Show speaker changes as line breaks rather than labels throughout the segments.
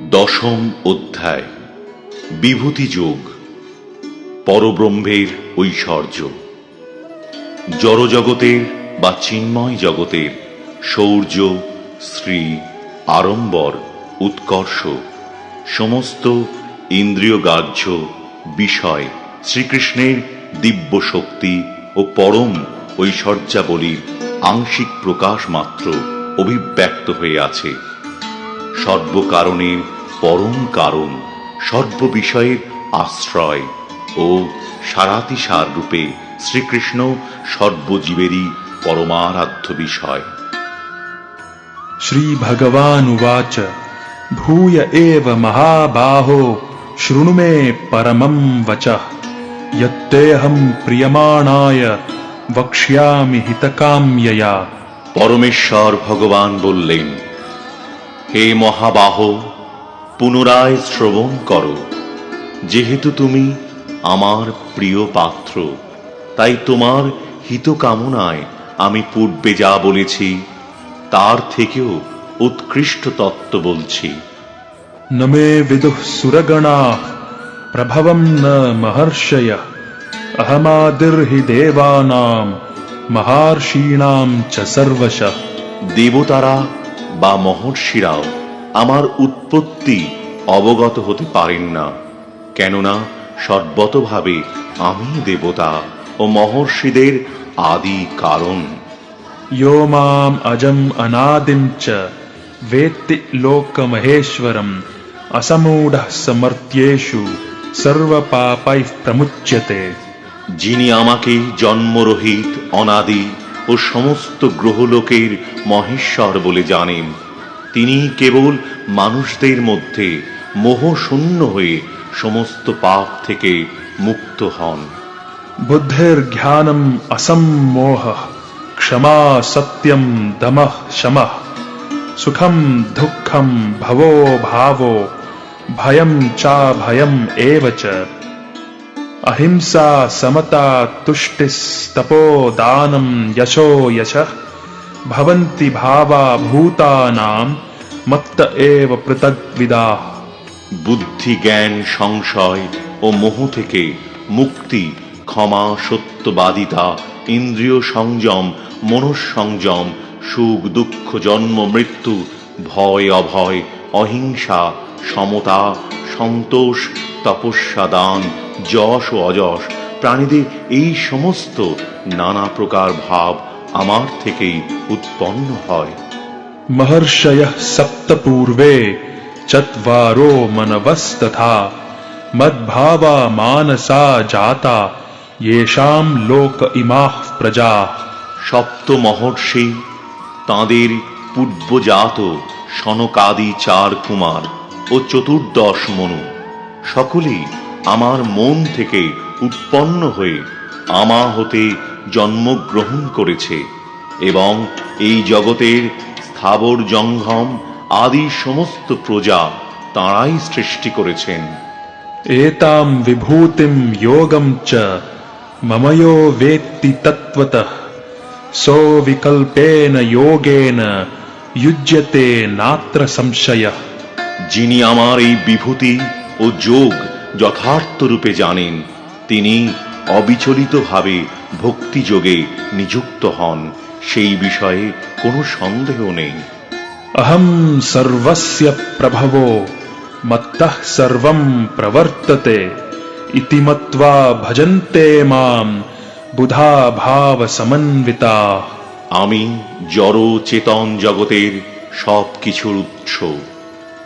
দশম অধ্যায় বিভূতি যোগ। পরব্রহ্মের ঐশ্বর্য। জড়জগতের বা চিন্ময় জগতের শৌর্য, শ্রী, আড়ম্বর, উৎকর্ষ, সমস্ত ইন্দ্রিয়গ্রাহ্য বিষয় শ্রীকৃষ্ণের দিব্য শক্তি ও পরম ঐশ্বর্যাবলীর আংশিক প্রকাশ মাত্র অভিব্যক্ত হয়ে আছে। সর্বকারণের পরম কারণ, সর্ববিষয়ের আশ্রয় ও সারাতিসার রূপে শ্রীকৃষ্ণ সর্বজীবেরই পরমারাধ্য বিষয়।
শ্রী ভগবান উবাচ ভূয় এব মহাবাহো শৃণু মে পরমং বচঃ যত্তেহং প্রিয়মাণায় বক্ষ্যামি হিতকাম্যয়া।
পরমেশ্বর ভগবান বললেন, হে মহাবাহ, পুনরায় শ্রবণ করো। যেহেতু তুমি আমার প্রিয় পাত্র, তাই তোমার হিতকামনায় আমি পূর্বে যা বলেছি তার থেকেও উৎকৃষ্ট তত্ত্ব বলছি।
ন মে বিদুঃ সুরগণাঃ প্রভবং ন মহর্ষয়ঃ অহমাদির্হি দেবানাং মহর্ষীণাং চ সর্বশঃ।
দেবতারা বা মহর্ষিরাও আমার উৎপত্তি অবগত হতে পারেন না, কেননা সর্বতভাবে আমি দেবতা ও মহর্ষিদের আদি কারণ।
यो माम् अजम् अनादिं च वेत्ति लोकमहेश्वरम् असमूढः समर्थ्येषु सर्वपापैः प्रमुच्यते।
যিনি আমাকে জন্মরহিত, অনাদি ও সমস্ত গ্রহলোকের মহেশ্বর বলে জানেন, তিনি কেবল মানুষদের মধ্যে মোহশূন্য হয়ে সমস্ত পাপ থেকে মুক্ত হন।
बुद्धिर्ज्ञानम् असम्मोहः क्षमा सत्यम् दमः शमः सुखम् दुःखम् भवो भावो भयम् चाभयम् एव च अहिंसा समता तुष्टिस्तपो दानं यशो यशः भवन्ति भावा भूतानां मत्त एव पृथग्विदाः।
বুদ্ধি, জ্ঞান, সংশয় ও মোহ থেকে মুক্তি, ক্ষমা, সত্যবাদিতা, ইন্দ্রিয় সংযম, মনঃসংযম, সুখ দুঃখ, জন্ম মৃত্যু, ভয় অভয়, অহিংসা, সমতা, সন্তোষ, তপস্যা, দান, যশ ও অযশ, প্রাণীদের এই সমস্ত নানা প্রকার ভাব আমার থেকেই উৎপন্ন হয়।
महर्षयः सप्त पूर्वे चत्वारो मनवस्तथा मद्भावा मानसा जाता येषां लोक इमाः प्रजाः।
সপ্ত মহর্ষি, তাঁদের পূর্বজাত সনকাদি 4 কুমার ও 14 মনু, সকলেই আমার মন থেকে উৎপন্ন হয়ে আমা হতে জন্মগ্রহণ করেছে এবং এই জগতের স্থাবর জঙ্গম আদি সমস্ত প্রজা তাঁরাই সৃষ্টি করেছেন।
एतां विभूतिं योगं च मम यो वेत्ति तत्त्वतः सो विकल्पेन योगेन युज्यते नात्र संशयः।
যিনি আমার এই বিভূতি ও যোগ যথার্থ রূপে জানেন, তিনি অবিচলিতভাবে ভক্তিযোগে নিযুক্ত হন, সেই বিষয়ে কোনো সন্দেহ নেই।
अहं सर्वस्य प्रभवो मत्तः सर्वं प्रवर्तते इति मत्वा भजन्ते मां बुधा भाव समन्विताः।
আমি জড় চেতন জগতের সব কিছুর উৎস,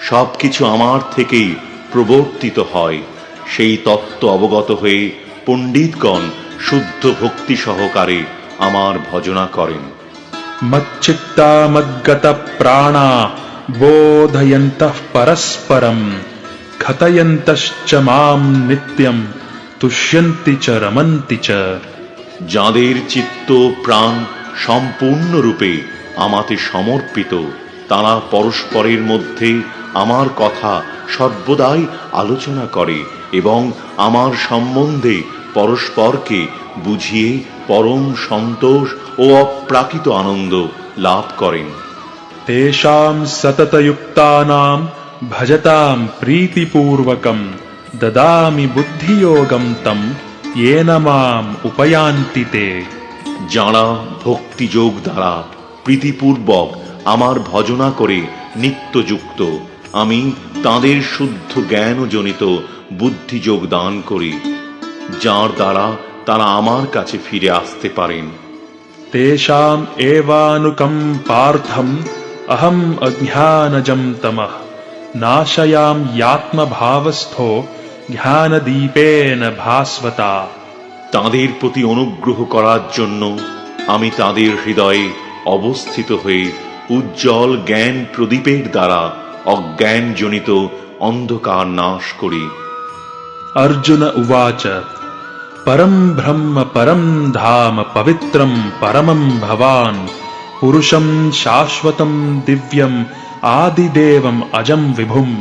সব কিছু আমার থেকেই প্রবর্তিত হয়, সেই তত্ত্ব অবগত হয়ে পণ্ডিতগণ শুদ্ধ ভক্তি সহকারে আমার ভজনা করেন।
मच्चित्ता मद्गतः प्राणा बोधयन्तः परस्परं कथयन्तश्च मां नित्यं तुष्यन्ति च रमन्ति च।
যাঁদের চিত্ত প্রাণ সম্পূর্ণরূপে আমাতে সমর্পিত, তাঁরা পরস্পরের মধ্যে আমার কথা সর্বদাই আলোচনা করে এবং আমার সম্বন্ধে পরস্পরকে বুঝিয়ে পরম সন্তোষ ও অপ্রাকৃত আনন্দ লাভ করেন।
तेषां सततयुक्तानां ভজতাম প্রীতিপূর্বকম দদামি বুদ্ধিযোগম তম येन মাম উপয়ান্তি তে।
যাঁরা ভক্তিযোগ দ্বারা প্রীতিপূর্বক আমার ভজনা করে নিত্যযুক্ত, আমি তাঁদের শুদ্ধ জ্ঞানজনিত বুদ্ধিযোগ দান করি, যার দ্বারা তারা আমার কাছে ফিরে আসতে পারেন।
তেষাম এবানুকম্পার্থম অহম অজ্ঞানজম তমঃ নাশয়াম ইয়াত্মভাবস্থো জ্ঞানদীপেন ভাস্বতা।
তাঁদের প্রতি অনুগ্রহ করার জন্য আমি তাঁদের হৃদয়ে অবস্থিত হয়ে উজ্জ্বল জ্ঞান প্রদীপের দ্বারা অজ্ঞানজনিত অন্ধকার নাশ করি।
अर्जुन उवाच परं ब्रह्म परं धाम पवित्रं परमं भवान् पुरुषं शाश्वतं दिव्यं आदिदेवम् अजं विभुम्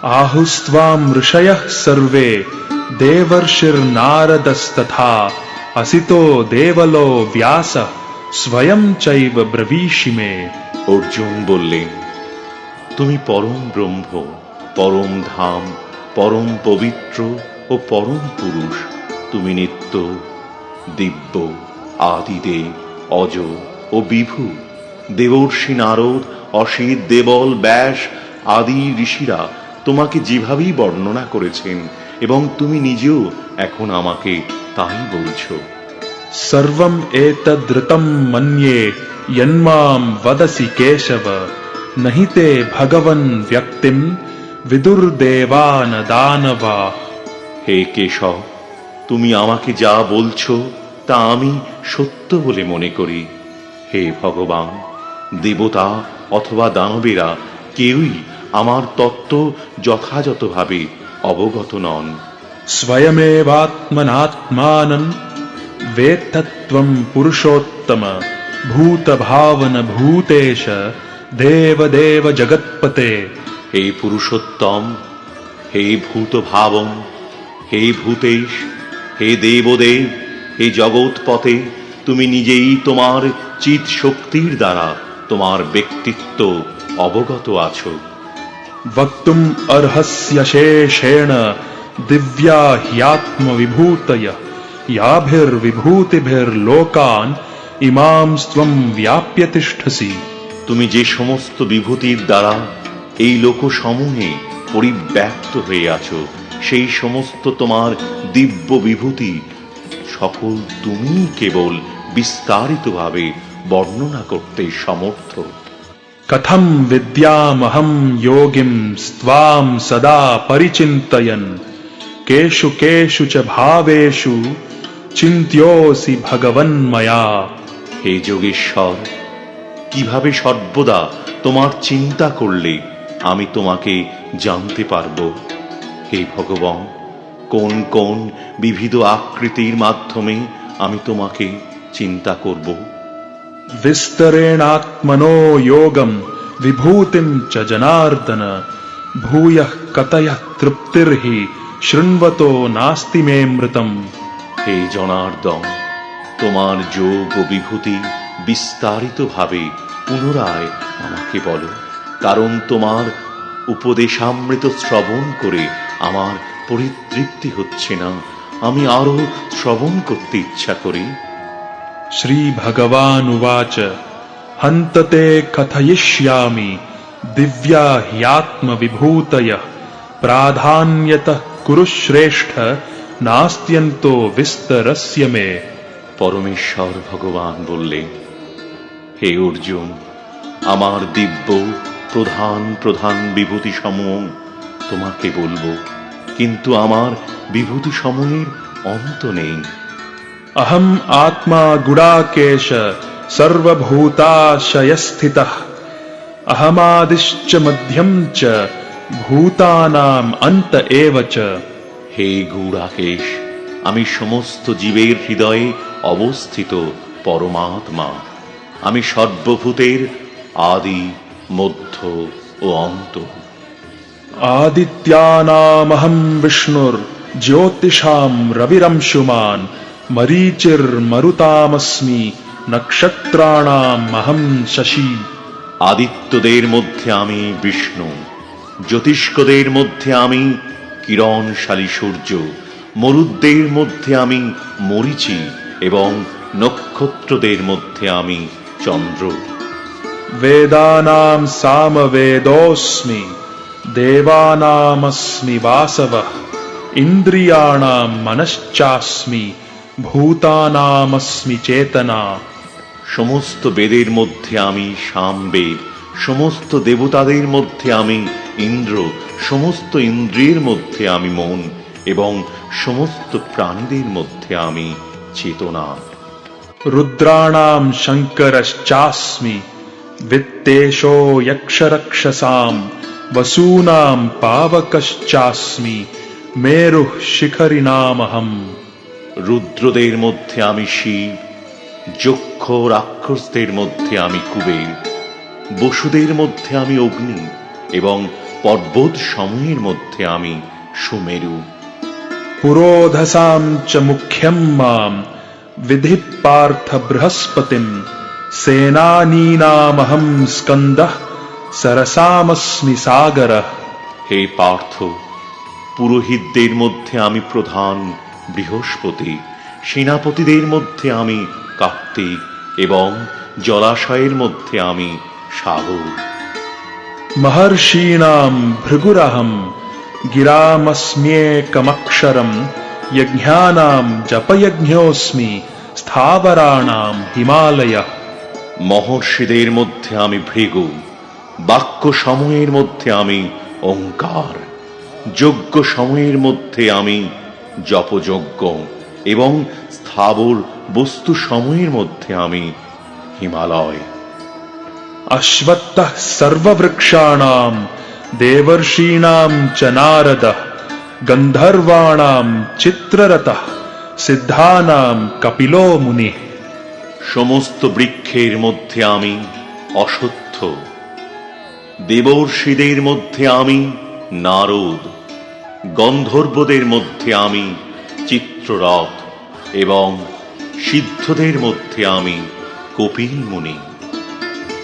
आहुस्त्वां ऋषयः सर्वे देवर्षिर्नारदस्तथा असितो देवलो व्यासः स्वयं चैव ब्रवीषि मे।
অর্জুন বললেন, তুমি পরম ব্রহ্ম, পরম ধাম, পরম পবিত্র ও পরম পুরুষ। তুমি নিত্য, দিব্য, আদিদেব, অজ ও বিভু। দেবর্ষি নারদ, অসিত, দেবল, ব্যাস আদি ঋষিরা তোমাকে যেভাবেই বর্ণনা করেছেন এবং তুমি নিজেও এখন আমাকে তাই বলছো।
सर्वं एतद्ऋतं मन्ये यन्मां वदसि केशव नहि ते भगवन् व्यक्तिं विदुर्देवान दानवा।
হে কেশব, তুমি আমাকে যা বলছো তা আমি সত্য বলে মনে করি। হে ভগবান, দেবতা অথবা দানবেরা কেউই আমার তত্ত্ব যথাযথভাবে অবগত নন।
स्वयमेवात्मनात्मानं वेत्तत्वं पुरुषोत्तम भूतभावन भूतेश देवदेव जगत्पते।
হে পুরুষোত্তম, হে ভূত ভাবন, হে ভূতেশ, হে দেবদেব, হে জগৎপতে, তুমি নিজেই তোমার চিৎ শক্তির দ্বারা তোমার ব্যক্তিত্ব অবগত আছো।
वक्तुम् अर्हस्य शेषेण दिव्या ह्यात्मविभूतय याभिर्विभूतिभिर्लोकान् इमांस्त्वं व्याप्य तिष्ठसि।
তুমি যে সমস্ত বিভূতির দ্বারা এই লোকসমূহে পরিব্যাপ্ত হয়ে আছো, সেই সমস্ত তোমার দিব্য বিভূতি সকল তুমিই কেবল বিস্তারিতভাবে বর্ণনা করতে সমর্থ।
कथं विद्यामहं योगिं स्त्वां सदा परिचिन्तयन् केषु केषु च भावेषु चिन्त्योऽसि भगवन्मया।
হে যোগেশ্বর, কিভাবে সর্বদা তোমার চিন্তা করলে আমি তোমাকে জানতে পারব। হে ভগবান, কোন কোন বিবিধ আকৃতির মাধ্যমে আমি তোমাকে চিন্তা করব।
विस्तरेणात्मनो योगं विभूतिं च जनार्दन भूयः कतयः तृप्तिर्हि शृण्वतो नास्ति मे मृतम्।
হে জনার্দন, তোমার যোগ ও বিভূতি বিস্তারিতভাবে পুনরায় আমাকে বলো, কারণ তোমার উপদেশামৃত শ্রবণ করে আমার পরিতৃপ্তি হচ্ছে না, আমি আরো শ্রবণ করতে ইচ্ছা করি।
श्रीभगवानुवाच हन्त ते कथयिष्यामि दिव्या ह्यात्मविभूतयः प्राधान्यतः कुरु श्रेष्ठ नास्त्यन्तो विस्तरस्य मे।
পরমেশ্বর ভগবান বললেন, হে অর্জুন, আমার দিব্য প্রধান প্রধান বিভূতি সমূহ তোমাকে বলবো, কিন্তু আমার বিভূতি সমূহের অন্ত নেই।
अहम् आत्मा गुडाकेश सर्वभूताशयस्थितः अहमादिश्च मध्यं च भूतानाम् अन्त एव च।
হে গূঢ়াকেশ, আমি সমস্ত জীবের হৃদয়ে অবস্থিত পরমাত্মা। আমি সর্বভূতের আদি, মধ্য ও অন্ত।
आदित्यानामहं विष्णुर्ज्योतिषां रविरंशुमान् मरीचिर्मरुतामस्मि नक्षत्राणामहं शशि।
আদিত্যদের মধ্যে আমি বিষ্ণু, জ্যোতিষ্কদের মধ্যে আমি কিরণশালী সূর্য, মরুদ্দের মধ্যে আমি মরীচি এবং নক্ষত্রদের মধ্যে আমি চন্দ্র।
वेदानां सामवेदोऽस्मि देवानामस्मि वासवः इन्द्रियाणां मनश्चास्मि भूतानामस्मि चेतना।
সমস্ত বেদের মধ্যে আমি সামবেদ, সমস্ত দেবতাদের মধ্যে আমি ইন্দ্র, সমস্ত ইন্দ্রিয়ের মধ্যে আমি মন এবং সমস্ত প্রাণীদের মধ্যে আমি চেতনা।
रुद्राणां शङ्करश्चास्मि वित्तेशो यक्षरक्षसां वसूनां पावकश्चास्मि मेरुः शिखरिणामहम्।
রুদ্রদের মধ্যে আমি শিব, যক্ষ রাক্ষসদের মধ্যে আমি কুবের, বসুদের মধ্যে আমি অগ্নি এবং পর্বত সমূহের মধ্যে আমি সুমেরু।
पुरोधसां च मुख्यं मां विधि पार्थ बृहस्पतिं सेनानीनामहं स्कन्दः सरसामस्मि सागरः।
হে পার্থ, পুরোহিতদের মধ্যে আমি প্রধান বৃহস্পতি, সেনাপতিদের মধ্যে আমি কার্তিক এবং জলাশয়ের মধ্যে আমি সাগর।
महर्षीणां भृगुरहं गिरामस्म्येकमक्षरं यज्ञानां जपयज्ञोऽस्मि स्थावराणां हिमालयः।
মহর্ষিদের মধ্যে আমি ভৃগু, বাক্য সমূহের মধ্যে আমি ওঙ্কার, যজ্ঞ সমূহের মধ্যে আমি জপযজ্ঞ এবং স্থাবর বস্তু সমূহের মধ্যে আমি হিমালয়।
अश्वत्थः सर्ववृक्षाणां देवर्षीणां च नारदः गन्धर्वाणां चित्ररथः सिद्धानां कपिलो मुनिः।
সমস্ত বৃক্ষের মধ্যে আমি অশ্বত্থ, দেবর্ষিদের মধ্যে আমি নারদ, গন্ধর্বদের মধ্যে আমি চিত্ররথ এবং সিদ্ধদের মধ্যে আমি কপিল মুনি।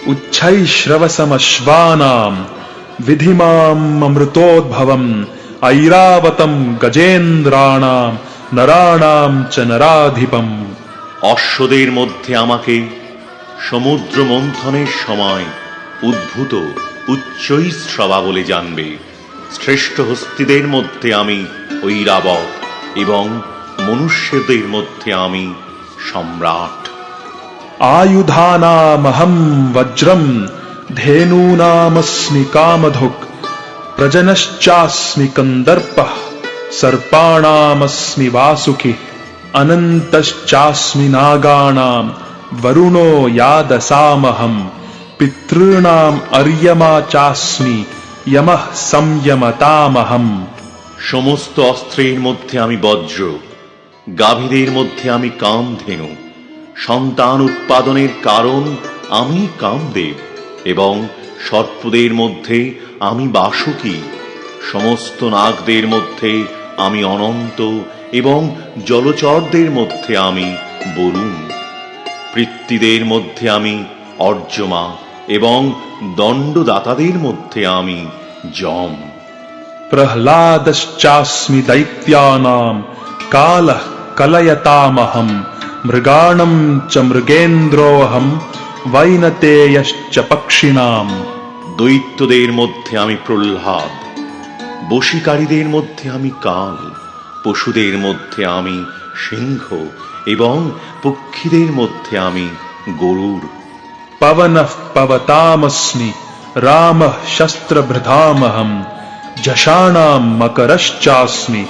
उच्छैश्रवसमश्वानां विधिमामृतोद्भवम् ऐरावतं गजेन्द्राणां नराणां च नराधिपम्।
অশ্বদের মধ্যে আমাকে সমুদ্র মন্থনের সময় উদ্ভূত উচ্চৈঃস্রবা বলে জানবে। শ্রেষ্ঠ হস্তিদের মধ্যে আমি ঐরাবত এবং মনুষ্যদের মধ্যে আমি সম্রাট।
आयुधानामहं वज्रं धेनूनामस्मि कामधुक् प्रजनश्चास्मि कन्दर्पः सर्पाणामस्मि वासुकिः अनन्तश्चास्मि नागानां वरुणो यादसामहं पितॄणाम् अर्यमा चास्मि यमः संयमतामहम्।
সমস্ত অস্ত্রের মধ্যে আমি বজ্র, গাভীদের মধ্যে আমি কামধেনু, সন্তান উৎপাদনের কারণ আমি কামদেব এবং সর্পদের মধ্যে আমি বাসুকী, সমস্ত নাগদের মধ্যে আমি অনন্ত এবং জলচরদের মধ্যে আমি বরুণ, পৃথ্বীদের মধ্যে আমি অর্যমা এবং দণ্ডদাতাদের মধ্যে আমি যম।
प्रह्लादश्चास्मि दैत्यानां कालः कलयतामहं मृगाणं च मृगेन्द्रोऽहं वैनतेयश्च पक्षिणाम्।
দৈত্যদের মধ্যে আমি প্রহ্লাদ, বশীকারীদের মধ্যে আমি কাল, পশুদের মধ্যে আমি সিংহ এবং পক্ষীদের মধ্যে আমি গরুড়।
पवनः पवतामस्मि रामः शस्त्रभृतामहं जषाणां मकरश्चास्मि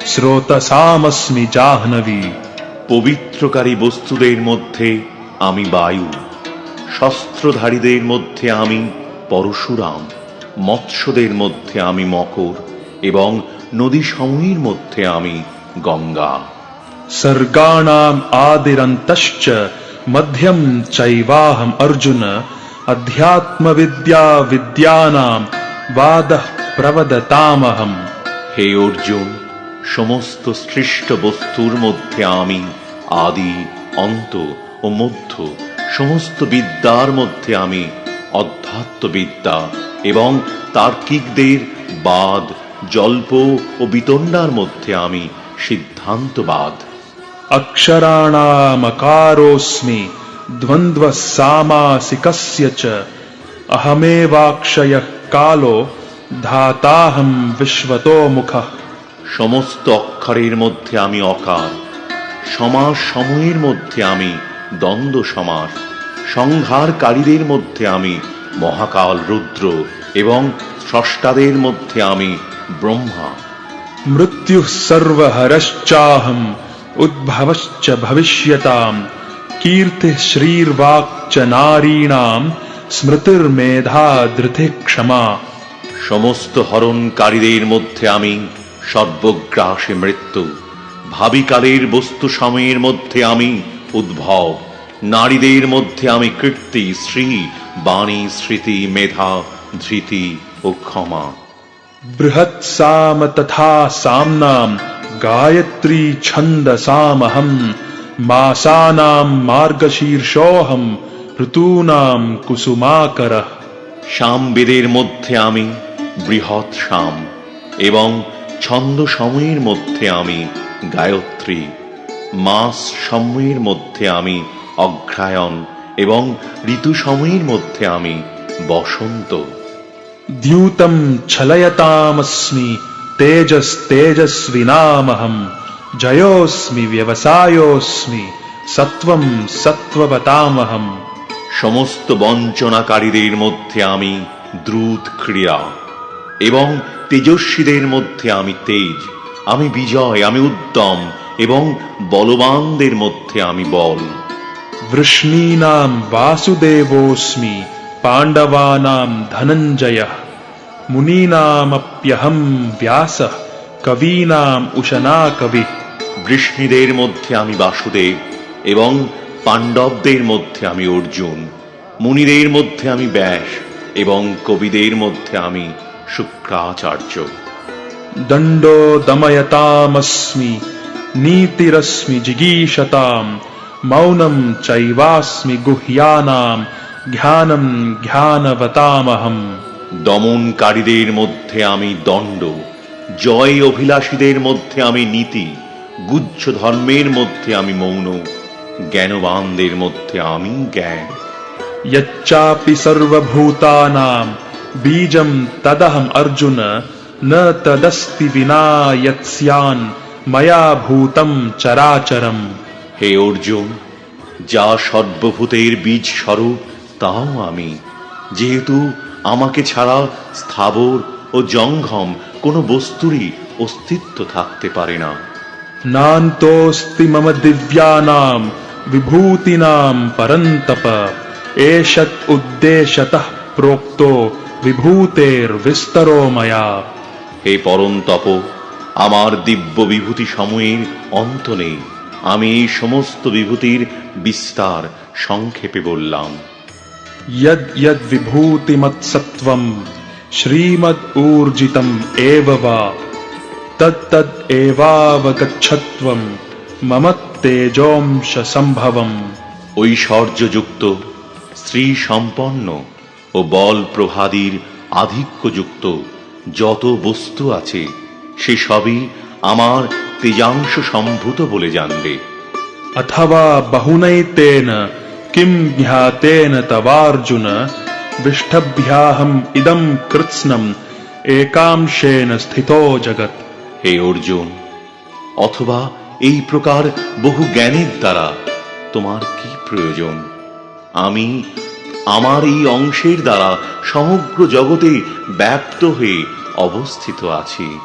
स्रोतसामस्मि जाह्नवी।
পবিত্রকারী বস্তুদের মধ্যে আমি বায়ু, শস্ত্রধারীদের মধ্যে আমি পরশুরাম, মৎস্যদের মধ্যে আমি মকর এবং নদী সমূহের মধ্যে আমি গঙ্গা।
सर्गाणाम् आदिरन्तश्च मध्यं चैवाहम् अर्जुन अध्यात्मविद्या विद्यानां वादः प्रवदतामहम्।
হে অর্জুন, সমস্ত সৃষ্ট বস্তুর মধ্যে আমি আদি, অন্ত ও মধ্য, সমস্ত বিদ্যার মধ্যে আমি অধ্যাত্মবিদ্যা এবং তার্কিকদের বাদ, জল্প ও বিতণ্ডার মধ্যে আমি সিদ্ধান্তবাদ।
अक्षराणामकारोऽस्मि द्वन्द्वः सामासिकस्य च अहमेवाक्षयः कालो धाताहं विश्वतो मुखः।
সমস্ত অক্ষরের মধ্যে আমি অকার, সমাস সমূহের মধ্যে আমি দ্বন্দ্ব সমাস, সংহারকারীদের মধ্যে আমি মহাকাল রুদ্র এবং স্রষ্টাদের মধ্যে আমি ব্রহ্মা।
मृत्युः सर्वहरश्चाहम् उद्भवश्च भविष्यताम् कीर्तिः श्रीर्वाक्च नारीणाम् स्मृतिर्मेधा धृतिः क्षमा।
সমস্ত হরণকারীদের মধ্যে আমি সর্বগ্রাসী মৃত্যু, ভাবিকালের বস্তু সময়ের মধ্যে আমি উদ্ভব, নারীদের মধ্যে আমি কীর্তি, শ্রী, বাণী, স্মৃতি, মেধা, ধৃতি ও ক্ষমা।
बृहत्साम तथा साम्नाम् गायत्री छन्दसामहम् मासानाम् मार्गशीर्षोऽहम् ऋतूनाम् कुसुमाकरः।
সামবেদের মধ্যে আমি বৃহৎ সাম এবং ছন্দ সময়ের মধ্যে আমি গায়ত্রী, মাস সময়ের মধ্যে আমি অগ্রায়ণ এবং ঋতু সময়ের মধ্যে আমি বসন্ত।
द्यूतम् छलयतामस्मि तेजस्तेजस्विनामहम् जयोऽस्मि व्यवसायोऽस्मि सत्त्वम् सत्त्ववतामहम्।
সমস্ত বঞ্চনাকারীদের মধ্যে আমি দ্রুত ক্রিয়া এবং তেজস্বীদের মধ্যে আমি তেজ, আমি বিজয়, আমি উদ্যম এবং বলবানদের মধ্যে আমি বল।
वृष्णीनाम् वासुदेवोऽस्मि पाण्डवानाम् धनञ्जयः मुनीनामप्यहम् व्यासः कवीनाम् उशना कविः।
বৃষ্ণীদের মধ্যে আমি বাসুদেব এবং পাণ্ডবদের মধ্যে আমি অর্জুন, মুনিদের মধ্যে আমি ব্যাস এবং কবিদের মধ্যে আমি শুক্রাচার্য।
दण्डो दमयतामस्मि नीतिरस्मि जिगीषताम् मौनम् चैवास्मि गुह्यानाम् ज्ञानम् ज्ञानवतामहम्।
দমনকারীদের মধ্যে আমি দণ্ড, জয় অভিলাষীদের মধ্যে আমি নীতি, গুহ্য ধর্মের মধ্যে আমি মৌন, জ্ঞানবানদের মধ্যে আমি জ্ঞান।
यच्चापि सर्वभूतानां बीजं तदहम् अर्जुन न तदस्ति विना यत्स्यान् मया भूतं चराचरम्।
হে অর্জুন, যা সর্বভূতের বীজ স্বরূপ তাও আমি, যেহেতু আমাকে ছাড়া স্থাবর ও জঙ্গম কোনো বস্তুরই অস্তিত্ব থাকতে পারে না।
नान्तोऽस्ति मम दिव्यानां विभूतीनां परन्तप एषत् उद्देशतः प्रोक्तो विभूतेर्विस्तरो मया।
হে পরম তপ, আমার দিব্য বিভূতি সমূহের অন্ত নেই, আমি এই সমস্ত বিভূতির বিস্তার সংক্ষেপে বললাম।
यद् यद् विभूतिमत्सत्त्वं श्रीमद् ऊर्जितम् एव वा तत्तद् एवावगच्छत्वं मम तेजोंश संभवम्।
ঐশ্বর্যযুক্ত, শ্রী সম্পন্ন ও বল প্রভাদীর আধিক্যযুক্ত যত বস্তু আছে সে সবই আমার তেজাংশ সম্ভূত বলে জানবে।
अथवा बहुनैतेन किं ज्ञातेन तवार्जुन विष्टभ्याहम् इदं कृत्स्नम् एकांशेन स्थितो जगत्।
হে অর্জুন, অথবা এই প্রকার বহু জ্ঞানের দ্বারা তোমার কি প্রয়োজন? আমি আমার এই অংশের দ্বারা সমগ্র জগতে ব্যাপ্ত হয়ে অবস্থিত আছি।